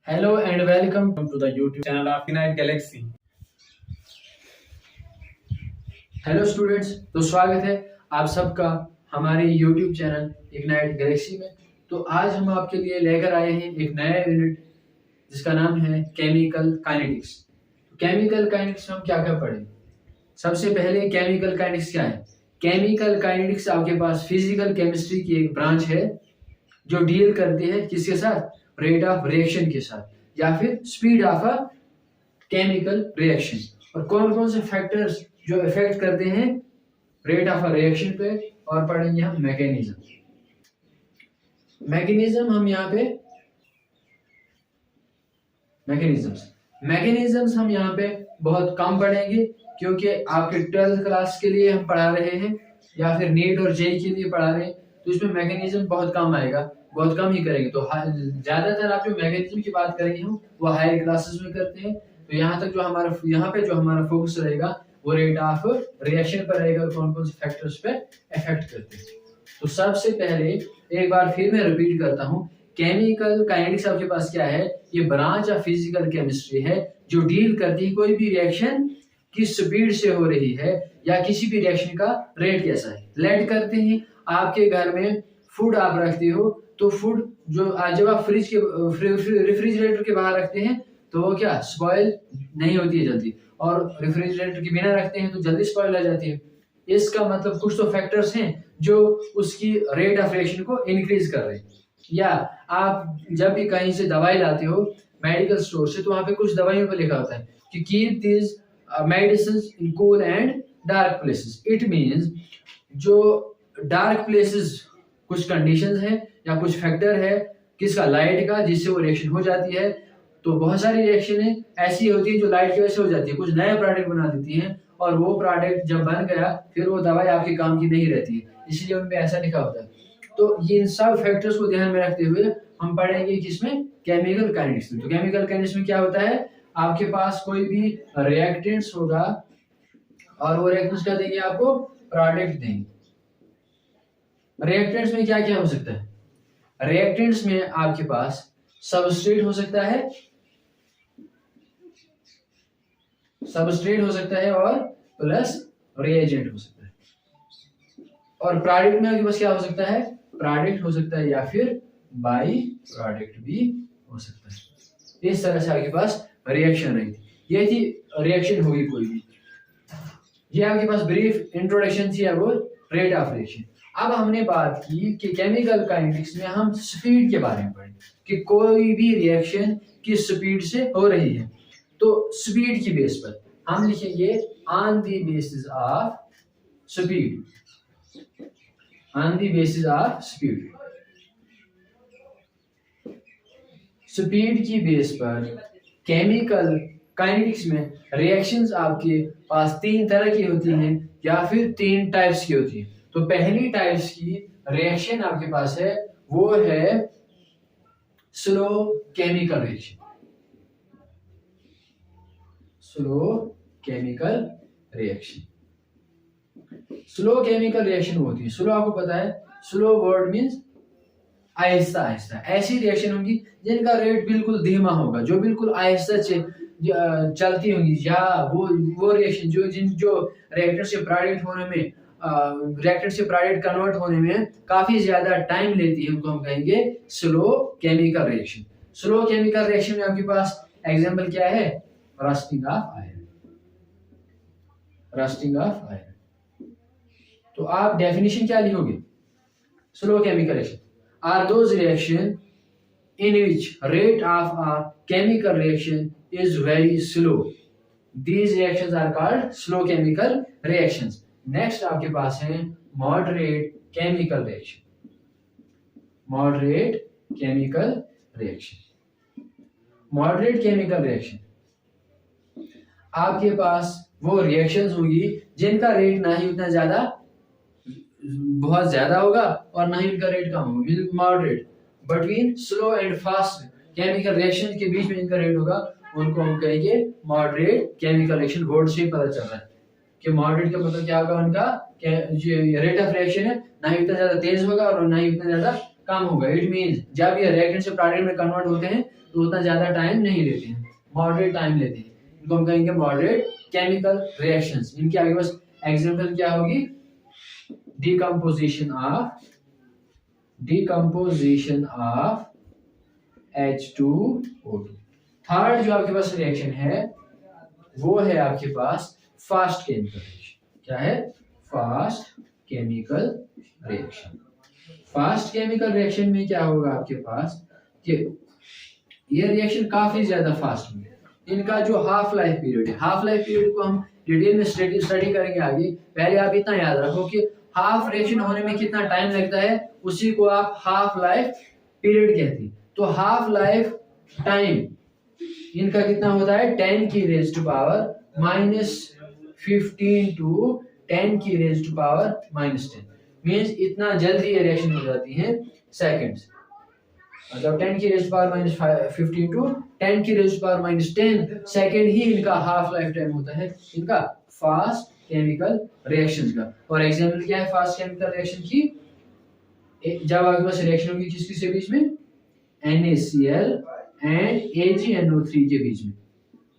Hello and welcome to the YouTube channel of Ignite Galaxy. Hello students, तो स्वागत है आप सबका हमारे YouTube चैनल इग्नाइट गैलेक्सी में। तो आज हम आपके लिए लेकर आए हैं एक नया यूनिट जिसका नाम है केमिकल काइनेटिक्स। केमिकल काइनेटिक्स में हम क्या क्या पढ़ेंगे? सबसे पहले केमिकल काइनेटिक्स क्या है? केमिकल काइनेटिक्स आपके पास फिजिकल केमिस्ट्री की एक ब्रांच है जो डील करती है किसके साथ? रेट ऑफ रिएक्शन के साथ या फिर speed of a chemical reaction, और कौन कौन से फैक्टर्स जो इफेक्ट करते हैं रेट ऑफ अ रिएक्शन पे, और पढ़ेंगे हम मैकेनिज्म हम यहाँ पे मैकेनिज्म्स हम यहाँ पे बहुत कम पढ़ेंगे क्योंकि आपके 12th क्लास के लिए हम पढ़ा रहे हैं या फिर नीट और जेई के लिए पढ़ा रहे हैं, तो इसमें मैकेनिज्म बहुत कम आएगा, बहुत कम ही करेंगे। तो ज्यादातर आप जो मैकेनिज्म की बात करेंगे हम वो हायर क्लासेस में करते हैं। तो यहाँ पे जो हमारा फोकस रहेगा वो रेट ऑफ रिएक्शन पर रहेगा और कौन कौन से फैक्टर्स पे इफेक्ट करते हैं। तो सबसे पहले एक बार फिर मैं रिपीट करता हूँ, केमिकल काइनेटिक्स आपके पास क्या है? ये ब्रांच ऑफ फिजिकल केमिस्ट्री है जो डील करती है कोई भी रिएक्शन किस स्पीड से हो रही है या किसी भी रिएक्शन का रेट कैसा है। लेट करते हैं आपके घर में फूड आप रखते हो, तो फूड जो जब आप रेफ्रिजरेटर के बाहर रखते हैं तो वो क्या स्पॉइल नहीं होती है जल्दी, और रेफ्रिजरेटर के बिना रखते हैं तो जल्दी स्पॉइल हो जाती है। इसका मतलब कुछ तो फैक्टर्स हैं जो उसकी रेट ऑफ रिएक्शन को इंक्रीज कर रहे हैं। या आप जब भी कहीं से दवाई लाते हो मेडिकल स्टोर से, तो वहां पे कुछ दवाइयों पे लिखा होता है कि keep this medicine in cool and dark places. It means जो डार्क प्लेसेस कुछ कंडीशंस हैं या कुछ फैक्टर है किसका? लाइट का, जिससे वो रिएक्शन हो जाती है। तो बहुत सारी रिएक्शनें ऐसी होती है जो लाइट की वजह से हो जाती है, कुछ नया प्रोडक्ट बना देती हैं, और वो प्रोडक्ट जब बन गया फिर वो दवाई आपके काम की नहीं रहती है, इसलिए उनमें ऐसा लिखा होता है। तो ये इन सब फैक्टर्स को ध्यान में रखते हुए हम पढ़ेंगे किसमें? केमिकल काइनेटिक्स में। तो केमिकल काइनेटिक्स में क्या होता है? आपके पास कोई भी रिएक्टेंट्स होगा और वो रिएक्टेंट्स क्या देंगे? आपको प्रोडक्ट देंगे। रिएक्टेंट्स में क्या क्या हो सकता है? रिएक्टेंट्स में आपके पास सबस्ट्रेट हो सकता है और प्लस रिएजेंट हो सकता है। और प्रोडक्ट में आपके पास क्या हो सकता है? प्रोडक्ट हो सकता है या फिर बाई प्रोडक्ट भी हो सकता है। इस तरह से आपके पास रिएक्शन रही थी, ये थी रिएक्शन होगी कोई भी। ये आपके पास ब्रीफ इंट्रोडक्शन थी वो रेट ऑफ रिएक्शन। अब हमने बात की कि केमिकल काइनेटिक्स में हम स्पीड के बारे में पढ़े कि कोई भी रिएक्शन किस स्पीड से हो रही है। तो स्पीड की बेस पर हम लिखेंगे on the basis of speed. On the basis of speed, speed की बेस पर केमिकल काइनेटिक्स में रिएक्शंस आपके पास 3 तरह की होती हैं या फिर 3 टाइप्स की होती हैं। तो पहली टाइप्स की रिएक्शन आपके पास है वो है slow chemical reaction. Slow chemical reaction होती है। स्लो आपको पता है, slow word means Aahista Aahista. ऐसी रिएक्शन होंगी जिनका रेट बिल्कुल धीमा होगा, जो बिल्कुल आहिस्ता चलती होंगी, या वो रिएक्शन जो रिएक्टर से प्रोडक्ट होने में रिएक्टर से प्रोडक्ट कन्वर्ट होने में काफी ज्यादा टाइम लेती है, उनको हम कहेंगे slow chemical reaction. Slow chemical reaction में आपके पास एग्जांपल क्या है? Rusting of iron. तो आप डेफिनेशन क्या लिखोगे? Slow chemical reaction are those reaction in which rate of a chemical reaction is very slow. These reactions are called slow chemical reactions. Next आपके पास है moderate chemical reaction. Moderate chemical reaction आपके पास वो reactions होंगी जिनका rate ना ही उतना ज्यादा बहुत ज्यादा होगा और ना ही इनका रेट कम होगा, moderate. Between slow and fast chemical reaction के बीच में इनका रेट होगा, उनको हम कहेंगे मॉडरेट केमिकल रिएक्शन। वर्ड से ही पता चल रहा है कि मॉडरेट का मतलब क्या होगा? उनका जो रेट ऑफ रिएक्शन है ना ही उतना ज्यादा तेज होगा और ना ही उतना ज्यादा कम होगा। इट मींस जब ये रिएक्टेंट से प्रोडक्ट में कन्वर्ट होते हैं तो उतना ज्यादा टाइम नहीं लेते हैं, मॉडरेट टाइम लेते हैं। इनको हम कहेंगे मॉडरेट केमिकल रिएक्शंस। इनके आगे बस एग्जांपल क्या होगी, डिकम्पोजिशन ऑफ H2O2। थर्ड जो आपके पास रिएक्शन है वो है आपके पास फास्ट केमिकल रिएक्शन। क्या है? Fast chemical reaction. Fast chemical reaction में क्या होगा आपके पास कि ये रिएक्शन काफी ज्यादा फास्ट होंगे। इनका जो हाफ लाइफ पीरियड है, हाफ लाइफ पीरियड को हम डिटेल में स्टडी करेंगे आगे। पहले आप इतना याद रखो कि हाफ रिएक्शन होने में कितना टाइम लगता है, उसी को आप हाफ लाइफ पीरियड कहते हैं। तो हाफ लाइफ टाइम इनका कितना होता है, 10 की रेज़ टू पावर -15 टू 10 की रेज़ टू पावर -10। मींस इतना जल्दी ये रिएक्शन हो जाती है सेकंड्स। मतलब 10 की रेज़ टू पावर -15 टू 10 की रेज़ टू पावर -10 सेकंड ही इनका हाफ लाइफ टाइम होता है इनका फास्ट केमिकल रिएक्शन का। और एग्जांपल क्या है फास्ट केमिकल रिएक्शन की, जब आपके पास रिएक्शन होगी किस किसके बीच में, NaCl एंड AgNO3 के बीच में।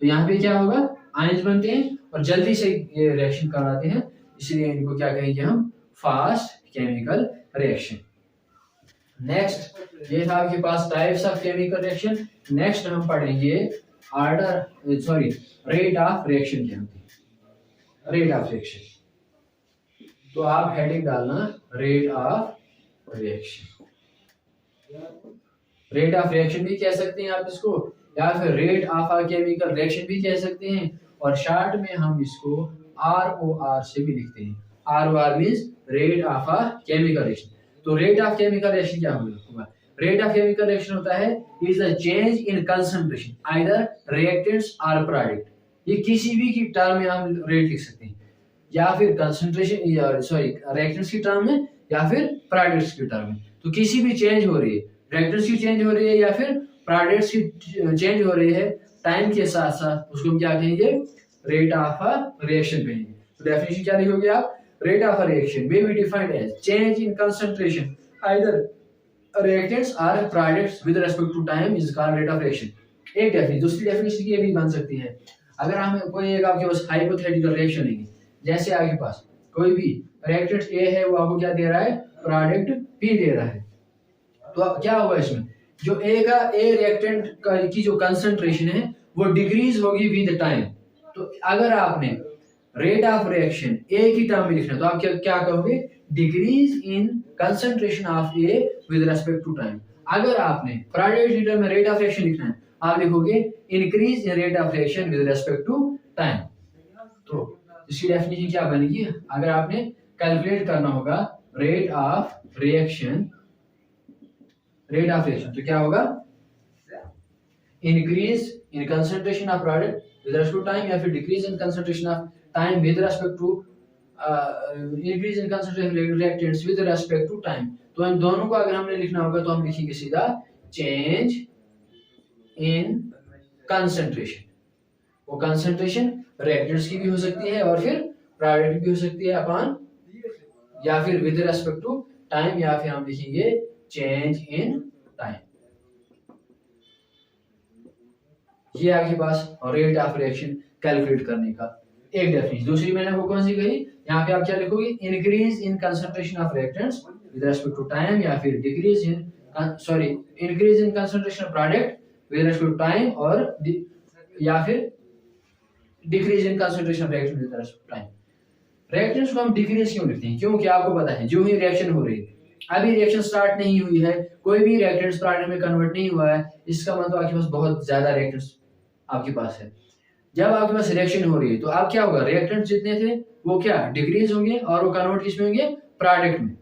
तो यहाँ पे क्या होगा, आयंस बनते हैं और जल्दी से ये रिएक्शन कराते हैं, इसलिए इनको क्या कहेंगे हम, फास्ट केमिकल रिएक्शन। नेक्स्ट ये था आपके पास types of chemical reaction. Next हम पढ़ेंगे रेट ऑफ रिएक्शन क्या होती है, रेट ऑफ रिएक्शन। तो आप हेडिंग डालना rate of reaction. Rate of reaction भी कह सकते हैं आप इसको, या फिर rate of a chemical reaction भी कह सकते हैं, और शॉर्ट में हम इसको ROR से भी लिखते हैं। ROR means rate of a chemical reaction. तो रेट ऑफ केमिकल रिएक्शन क्या होगा, रेट ऑफ केमिकल रिएक्शन होता है is the change in concentration either reactants और प्रोडक्ट। ये किसी भी की टर्म में हम रेट लिख सकते हैं, या फिर कंसंट्रेशन रिएक्टेंट्स की टर्म में या फिर प्रोडक्ट्स की टर्म में। तो किसी भी चेंज हो रही है, रिएक्टेंट्स की चेंज हो रही है या फिर प्रोडक्ट्स की चेंज हो रही है टाइम के साथ साथ, उसको हम क्या कहेंगे, रेट ऑफ अ रिएक्शन कहेंगे। तो डेफिनेशन क्या लिखोगे आप, rate of a reaction may be defined as change in concentration either reactants or products with respect to time is called rate of reaction। एक डेफिनेशन। दूसरी डेफिनेशन ये भी बन सकती है, अगर हम कोई एक आपके पास हाइपोथेटिकल रिएक्शन लेंगे, जैसे आपके पास कोई भी रिएक्टेंट A है, वो आपको क्या दे रहा है, प्रोडक्ट B दे रहा है। तो क्या होगा इसमें, जो A रिएक्टेंट की जो कंसंट्रेशन है वो डिक्रीज होगी विद टाइम। तो अगर आपने रेट ऑफ रिएक्शन A की टर्म में लिखना है तो आप क्या कहोगे, decrease in concentration of A with respect to time. अगर आपने प्रोडक्ट की टर्म में रेट ऑफ रिएक्शन लिखना है, आप लिखोगे increase in rate of reaction with respect to time. तो इसकी डेफिनेशन क्या बनेगी, अगर आपने कैलकुलेट करना होगा रेट ऑफ रिएक्शन तो क्या होगा, increase in concentration of product with respect to time, या फिर decrease in concentration of time with respect to increase in concentration reactants with respect to time. तो इन दोनों को अगर हमने लिखना होगा तो हम लिखेंगे सीधा चेंज इन कंसंट्रेशन। वो कंसंट्रेशन रिएक्टेंट्स की भी हो सकती है और फिर प्रोडक्ट भी हो सकती है अपॉन, या फिर विद रेस्पेक्ट टू टाइम, या फिर हम लिखेंगे चेंज इन टाइम। ये आपके पास रेट ऑफ रिएक्शन कैलकुलेट करने का एक डेफिनेशन। दूसरी मैंने वो कौन सी कही, यहाँ पे आप क्या लिखोगे, increase in concentration of reactants with respect to time, या फिर increase in concentration of product with respect to time, और या फिर decrease in concentration of reactant with respect to time. Reactants को हम डिक्रीज क्यों लिखते हैं, क्योंकि आपको पता है जो ही रिएक्शन हो रही है, अभी रिएक्शन स्टार्ट नहीं हुई है, कोई भी रिएक्टेंट्स प्रोडक्ट में कन्वर्ट नहीं हुआ है, इसका मतलब आपके पास बहुत ज्यादा रिएक्टेंट्स आपके पास है। जब आपके पास रिएक्शन हो रही है तो आप क्या होगा, रिएक्टेंट्स जितने थे वो क्या डिक्रीज होंगे और वो कन्वर्ट किसमें होंगे, प्रोडक्ट में।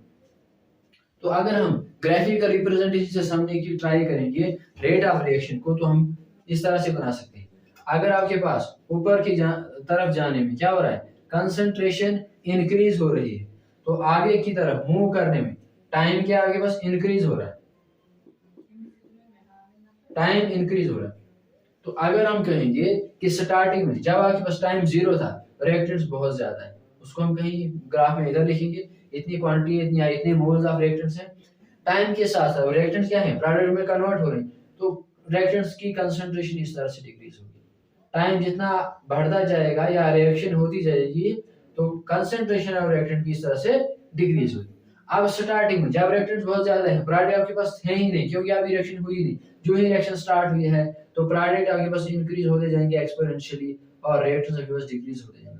तो अगर हम ग्राफिकल रिप्रेजेंटेशन से समझने की ट्राई करेंगे रेट ऑफ रिएक्शन को, तो हम इस तरह से बना सकते हैं। अगर आपके पास ऊपर की तरफ जाने में क्या हो रहा है, कंसंट्रेशन इंक्रीज हो रही है, तो आगे की तरफ मूव करने में टाइम क्या आपके पास इंक्रीज हो रहा है, टाइम इंक्रीज हो रहा है। तो अगर हम कहेंगे कि स्टार्टिंग में जब आपके पास टाइम 0 था, रिएक्टेंट्स बहुत ज्यादा है, उसको हम कहीं ग्राफ में इधर लिखेंगे, इतनी क्वांटिटी इतने मोल्स ऑफ रिएक्टेंट्स हैं। टाइम के साथ साथ रिएक्टेंट्स क्या है, प्रोडक्ट में कन्वर्ट हो रहे हैं, तो रिएक्टेंट्स की कंसंट्रेशन इस तरह से डिक्रीज होगी। टाइम जितना बढ़ता जाएगा या रिएक्शन होती जाएगी तो कंसंट्रेशन ऑफ रिएक्टेंट की इस तरह से डिक्रीज होगी। अब स्टार्टिंग में जब रिएक्टेंट्स बहुत ज्यादा है, प्रोडक्ट आपके पास है ही नहीं क्योंकि अभी रिएक्शन हुई नहीं, जो ही रिएक्शन स्टार्ट हुई है तो प्रोडक्ट आपके पास इंक्रीज होते जाएंगे एक्सपोनेंशियली और रिएक्टेंट्स आपके पास डिक्रीज होते जाएंगे।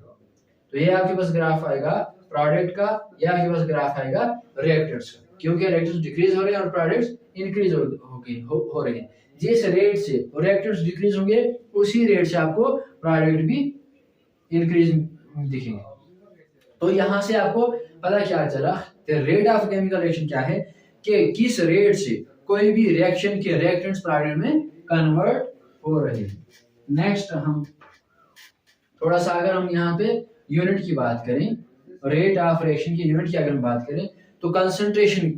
तो ये आपके पास ग्राफ आएगा प्रोडक्ट का, या आपके पास ग्राफ आएगा रिएक्टेंट्स का, क्योंकि रिएक्टेंट्स डिक्रीज हो रहे हैं और प्रोडक्ट्स इंक्रीज हो रहे हैं। जिस रेट से रिएक्टेंट्स डिक्रीज होंगे उसी रेट से आपको प्रोडक्ट भी इंक्रीज दिखेंगे। तो यहाँ से आपको पता क्या चला, रेट ऑफ केमिकल रिएक्शन क्या है कि किस रेट से कोई भी रिएक्शन के रिएक्टेंट्स प्रोडक्ट में कन्वर्ट हो रहे हैं। नेक्स्ट हम थोड़ा सा अगर हम यहाँ पे यूनिट की बात करें, रेट ऑफ रिएक्शन की यूनिट की अगर हम बात करें तो कंसंट्रेशन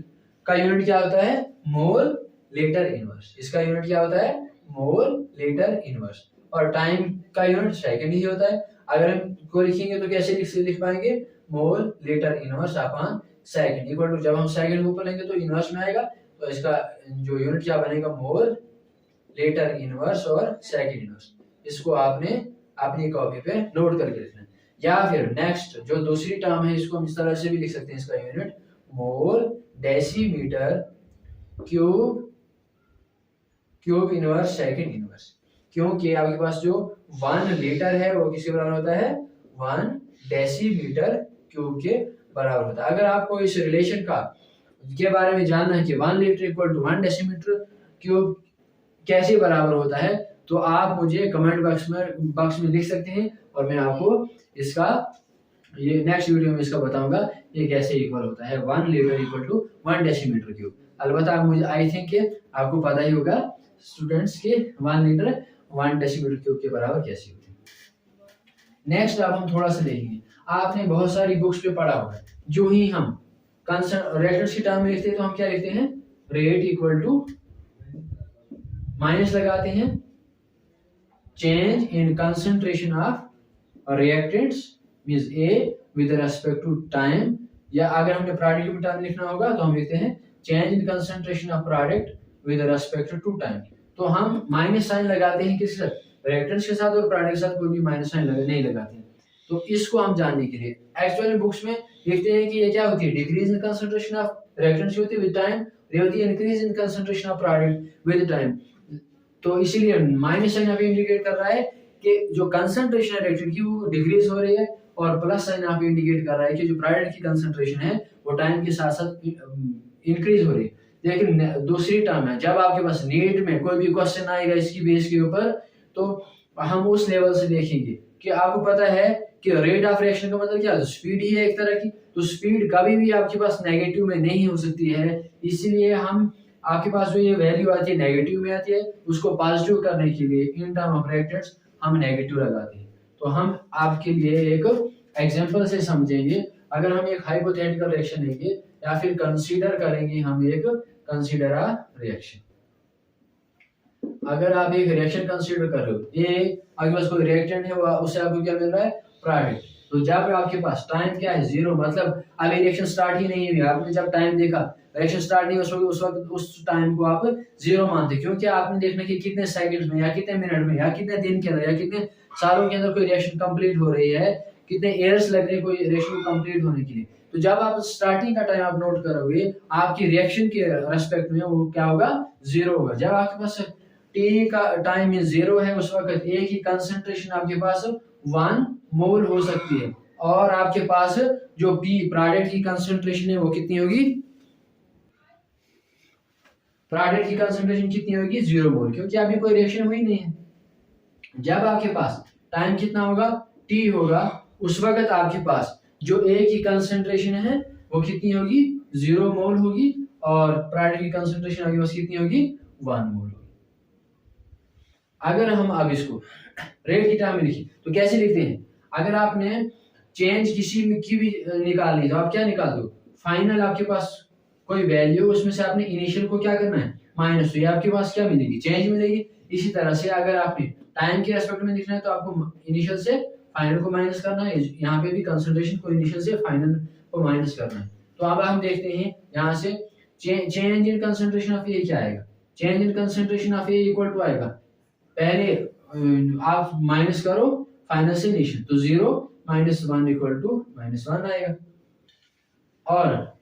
का यूनिट क्या होता है, मोल लीटर इनवर्स। इसका यूनिट क्या होता है, मोल लीटर इनवर्स। और टाइम का यूनिट सेकंड ही होता है। अगर हम को लिखेंगे तो कैसे लिख पाएंगे, mole litre inverse upon second equal to, जब हम सेकंड को ऊपर लेंगे तो इनवर्स में आएगा, तो इसका जो यूनिट क्या बनेगा, मोल लीटर इनवर्स और सेकंड इनवर्स। इसको आपने अपनी कॉपी पे नोट करके लिखना है। या फिर नेक्स्ट जो दूसरी टर्म है इसको हम इस तरह से भी लिख सकते हैं, इसका unit mole decimetre cube inverse second inverse, क्योंकि आपके पास जो 1 लीटर है वो किसके बराबर होता है, 1 डेसीमीटर क्यूब के बराबर होता है। अगर आपको इस रिलेशन का के बारे में जानना है कि 1 litre equal to 1 decimetre cube कैसे बराबर होता है तो आप मुझे कमेंट बॉक्स में लिख सकते हैं और मैं आपको इसका ये नेक्स्ट वीडियो में इसका बताऊंगा ये कैसे इक्वल होता है 1 litre equal to 1 decimetre cube. अलबत्ता मुझे आई थिंक आपको पता ही होगा स्टूडेंट्स के 1 लीटर 1 डेसीमीटर क्यूब के बराबर कैसे होते हैं। नेक्स्ट अब हम थोड़ा सा देखेंगे, आपने बहुत सारी बुक्स पे पढ़ा होगा, जो ही हम रिएक्टेंट्स की टर्म में लिखते हैं तो हम क्या लिखते हैं, रेट इक्वल टू माइनस लगाते हैं change in concentration of reactants means A with respect to time, या अगर हमने प्रोडक्ट की टर्म लिखना होगा तो हम लिखते हैं change in concentration of product with respect to time. तो हम माइनस साइन लगाते हैं किस रिएक्टेंट्स के साथ और प्रोडक्ट के साथ कोई भी माइनस साइन नहीं लगाते हैं। तो इसको हम जानने के लिए एक्चुअली बुक्स में लिखते हैं कि ये क्या होती है, decrease in concentration of reactants होती है विद टाइम, ये होती है increase in concentration of product with time. तो इसीलिए माइनस साइन अभी इंडिकेट कर रहा है कि जो कंसंट्रेशन है रिएक्टेंट की वो डिक्रीज हो रही है, और प्लस साइन यहाँ पे इंडिकेट कर रहा है कि जो प्रोडक्ट की कंसंट्रेशन है वो टाइम के साथ साथ इंक्रीज हो रही है। लेकिन दूसरी टर्म है, जब आपके पास नीट में कोई भी क्वेश्चन आएगा इसकी बेस के ऊपर तो हम उस लेवल से देखेंगे कि आपको पता है कि रेट ऑफ रिएक्शन का मतलब क्या है, स्पीड ही है एक तरह की। तो स्पीड कभी भी आपके पास नेगेटिव में नहीं हो सकती है, इसीलिए हम आपके पास जो ये वैल्यू आती है नेगेटिव में आती है, उसको पॉजिटिव करने के लिए इन टर्म ऑफ रिएक्टेंट्स हम नेगेटिव लगाते हैं। तो हम आपके लिए एक एग्जांपल से समझेंगे, अगर हम एक हाइपोथेटिकल रिएक्शन लेंगे या फिर कंसीडर करेंगे हम एक कंसीडर अ रिएक्शन। अगर आप एक रिएक्शन कंसीडर कर रहे हो, ये आपके पास कोई रिएक्टेंट है उससे आपको क्या मिल रहा है, प्रोडक्ट। तो जब आपके पास टाइम क्या है, 0, मतलब अभी रिएक्शन स्टार्ट ही नहीं हुई, आपने जब टाइम देखा रिएक्शन स्टार्ट नहीं उस टाइम को आप 0 मानते, क्योंकि आपने देखना कि कितने सेकंड्स में या कितने मिनट में या कितने दिन के अंदर या कितने सालों के अंदर कोई रिएक्शन कंप्लीट हो रही है, कितने ईयर्स लग रहे हैं कोई रिएक्शन कंप्लीट होने के लिए। तो जब आप स्टार्टिंग का टाइम आप नोट करोगे आपकी रिएक्शन के रेस्पेक्ट में वो क्या होगा, 0 होगा। जब आपके पास टी का टाइम में 0 है उस वक्त ए की कंसंट्रेशन आपके पास 1 मोल हो सकती है, और आपके पास जो पी प्रोडक्ट की कंसंट्रेशन है वो कितनी होगी, प्रोडक्ट की कंसंट्रेशन कितनी होगी, 0 मोल, क्योंकि अभी कोई रिएक्शन हुई नहीं है। जब आपके पास टाइम कितना होगा, टी होगा, उस वक्त आपके पास जो ए की कंसंट्रेशन है वो कितनी होगी, 0 मोल होगी, और प्रोडक्ट की कंसंट्रेशन आपके पास कितनी होगी, 1 मोल होगी। अगर हम अब इसको रेट की टर्म में लिखें तो कैसे लिखते हैं, अगर आपने चेंज किसी की भी निकालनी तो आप क्या निकाल दो, फाइनल आपके पास कोई वैल्यू उसमें से आपने इनिशियल को क्या करना है, माइनस, तो ये आपके पास क्या मिलेगी, चेंज मिलेगी। इसी तरह से अगर आपने टाइम के रेस्पेक्ट में लिखना है तो आपको इनिशियल से फाइनल को माइनस करना है, यहाँ पे भी कंसंट्रेशन को इनिशियल से फाइनल को माइनस करना है। तो अब हम देखते हैं यहाँ से change in concentration of A क्या आएगा, change in concentration of A equal to आएगा, पहले आप माइनस करो फाइनल से इनिशियल, तो 0 -1 इक्वल टू -1 आएगा। और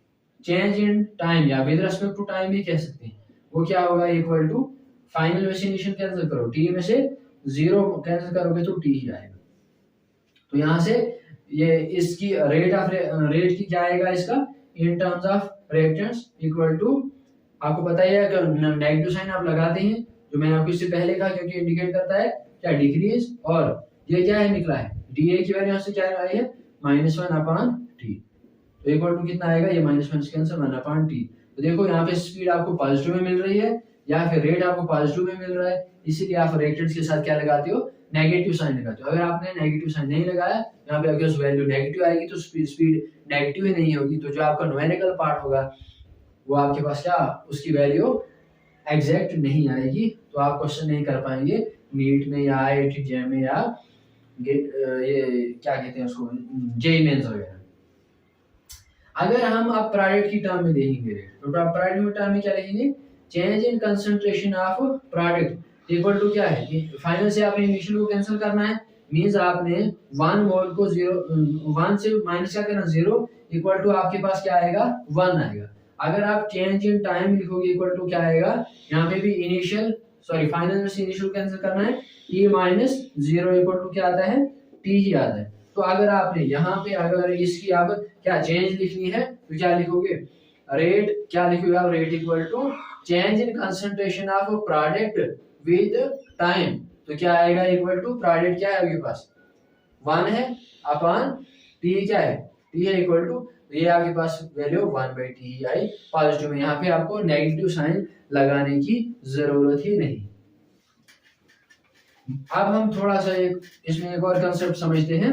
चेंज इन टाइम या विद रेस्पेक्ट टू टाइम भी कह सकते हैं, वो क्या होगा, इक्वल टू फाइनल में से इनिशियल कैंसिल करो, टी में से 0 कैंसिल करोगे तो टी ही आएगा। तो यहाँ से ये इसकी रेट की क्या आएगा, इसका in terms of reactants equal to, आपको पता ही है कि नेगेटिव साइन आप लगाते हैं, जो मैंने आपको इससे पहले कहा, क्योंकि इंडिकेट करता है क्या, डिक्रीज। और ये क्या है निकला है, डी की वैल्यू यहाँ से क्या आई है, -1/t, तो इक्वल टू कितना आएगा, ये -1 कैंसिल 1/t। तो देखो यहाँ पे स्पीड आपको पॉजिटिव में मिल रही है या फिर रेट आपको पॉजिटिव में मिल रहा है, इसीलिए आप रिएक्टेंस के साथ क्या लगाते हो, नेगेटिव साइन लगाते हो। अगर आपने नेगेटिव साइन नहीं लगाया, यहाँ पे अगर वैल्यू नेगेटिव आएगी तो स्पीड नेगेटिव ही नहीं होगी, तो जो आपका न्यूमेरिकल पार्ट होगा वो आपके पास क्या, उसकी वैल्यू एग्जैक्ट नहीं आएगी, तो आप क्वेश्चन नहीं कर पाएंगे नीट में या IIT JEE में या ये क्या कहते हैं उसको, JEE मेंस वगैरह। अगर हम आप प्रोडक्ट की टर्म में देखेंगे, तो प्रोडक्ट में टर्म में क्या लिखेंगे, change in concentration of product equal to क्या है, फाइनल से आपने इनिशियल को कैंसिल करना है, मींस आपने 1 मोल को 1 से माइनस क्या करना, 0 इक्वल टू आपके पास क्या आएगा, 1 आएगा। अगर आप चेंज इन टाइम लिखोगे इक्वल टू क्या आएगा, यहाँ पे भी फाइनल में से इनिशियल कैंसिल करना है, t-0 इक्वल टू क्या आता है, t ही आता है। तो अगर आपने यहाँ पे अगर इसकी आप क्या चेंज लिखनी है तो क्या लिखोगे, रेट क्या लिखोगे आप, rate equal to change in concentration of product with time, तो क्या आएगा, इक्वल टू प्रोडक्ट क्या है आपके पास 1 है अपॉन t क्या है, t है इक्वल टू, ये आपके पास वैल्यू 1/t आई पॉजिटिव में, यहाँ पे आपको नेगेटिव साइन लगाने की जरूरत ही नहीं। अब हम थोड़ा सा इसमें एक और कंसेप्ट समझते हैं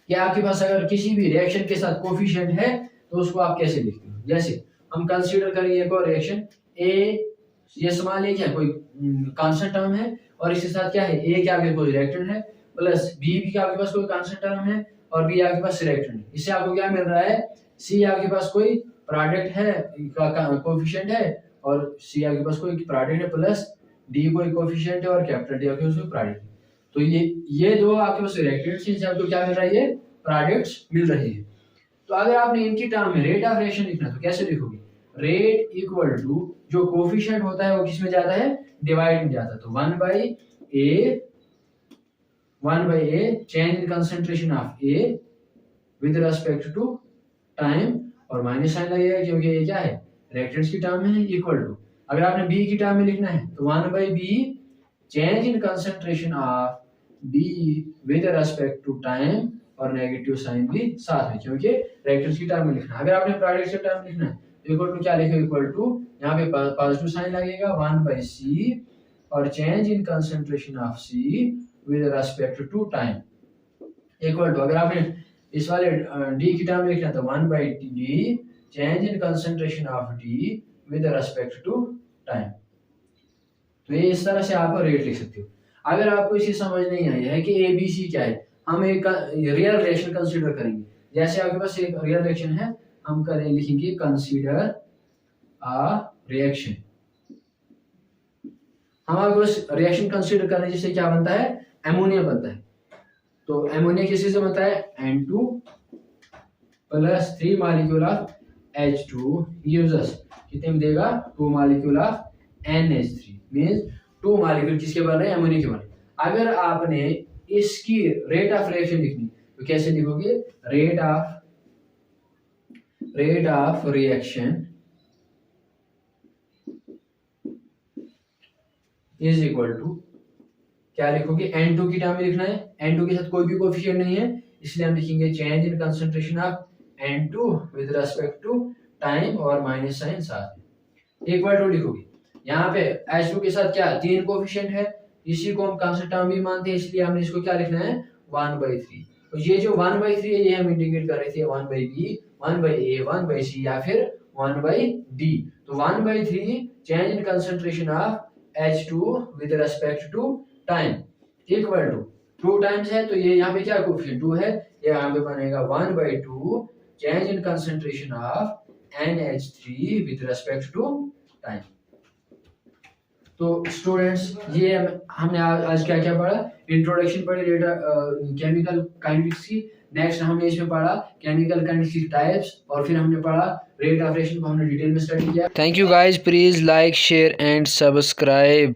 कि आपके पास अगर किसी भी रिएक्शन के साथ कोफिशिएंट है तो उसको आप कैसे लिखते हो। जैसे हम कंसीडर करेंगे एक और रिएक्शन ए, ये समान एक है कोई कांस्टेंट टर्म है, और इसके साथ क्या है, ए क्या आपके कोई रिएक्टेंट है, प्लस बी भी आपके पास कोई कांस्टेंट टर्म है, और बी आपके पास रिएक्टेंट है। इससे आपको क्या मिल रहा है, सी आपके पास कोई प्रोडक्ट है, कोफिशिएंट है, और सी आपके पास कोई प्रोडक्ट है, प्लस डी कोई कोफिशिएंट है, और कैपिटल डी आपके पास कोई प्रोडक्ट है। तो ये दो आपके पास रिएक्टेंट्स हैं, आपको क्या मिल रहा है, ये प्रोडक्ट्स मिल रही है। तो अगर आपने इनकी टर्म में रेट ऑफ रिएक्शन लिखना तो कैसे लिखोगे, रेट इक्वल टू जो कोफिशिएंट होता है वो किस में जाता है, डिवाइड में जाता है, तो 1/a change in concentration of A with respect to time, और माइनस साइन लगेगा क्योंकि ये क्या है, रिएक्टेंट्स की टर्म में है, इक्वल टू अगर आपने बी की टर्म में लिखना है तो 1/b change in concentration of B with respect to time, और नेगेटिव साइन भी साथ में क्योंकि रिएक्टेंट्स की टर्म में लिखना है। अगर आपने प्रोडक्ट की टर्म लिखना है तो इक्वल टू क्या लिखोगे, इक्वल टू यहाँ पे पॉजिटिव साइन लगेगा 1/c, और change in concentration of C with respect to time equal to, अगर आपने इस वाले डी की टर्म में लिखना है तो 1/d change in concentration of D with respect to time. तो ये इस तरह से आप रेट लिख सकते हो। अगर आपको इसी समझ नहीं आई है कि ABC क्या है, हम एक रियल रिएक्शन कंसीडर करेंगे। जैसे आपके पास एक रियल रिएक्शन है, हम लिखेंगे कंसीडर अ रिएक्शन। हमारे पास रिएक्शन कंसीडर करने जिससे क्या बनता है, एमोनिया बनता है। तो एमोनिया किसी से बनता है, N2 plus 3 molecule of H2 gives us कितने में देगा, 2 molecule of NH3, means 2 molecule किसके बन रहे हैं, एमोनिया के बन रहे हैं। अगर आपने इसकी रेट ऑफ रिएक्शन लिखनी तो कैसे लिखोगे, rate of reaction is equal to क्या लिखोगे, N2 की टर्म में लिखना है, N2 के साथ कोई भी कोएफिशिएंट नहीं है, इसलिए हम लिखेंगे change in concentration of N2 with respect to time, और माइनस साइन साथ में इक्वल टू लिखोगे। यहाँ पे H2 के साथ क्या 3 कोएफिशिएंट है, इसी को हम कांस्टेंट टर्म भी मानते हैं, इसलिए हमने इसको क्या लिखना है, 1/3। तो ये जो 1/3 है ये हम इंडिकेट कर रहे थे 1/b, 1/a, 1/c या फिर 1/d। तो 1/3 change in concentration of H2 with respect to time equal to 2 times है, तो ये यहाँ पे क्या कोएफिशिएंट 2 है, ये यहाँ पे बनेगा 1/2 change in concentration of NH3 with respect to time। तो स्टूडेंट्स ये हमने आज क्या क्या पढ़ा, इंट्रोडक्शन पढ़ी केमिकल काइनेटिक्स की, नेक्स्ट हमने इसमें पढ़ा केमिकल काइनेटिक्स टाइप्स, और फिर हमने पढ़ा रेट ऑफ रिएक्शन को हमने डिटेल में स्टडी किया। Thank you guys, please like share and subscribe.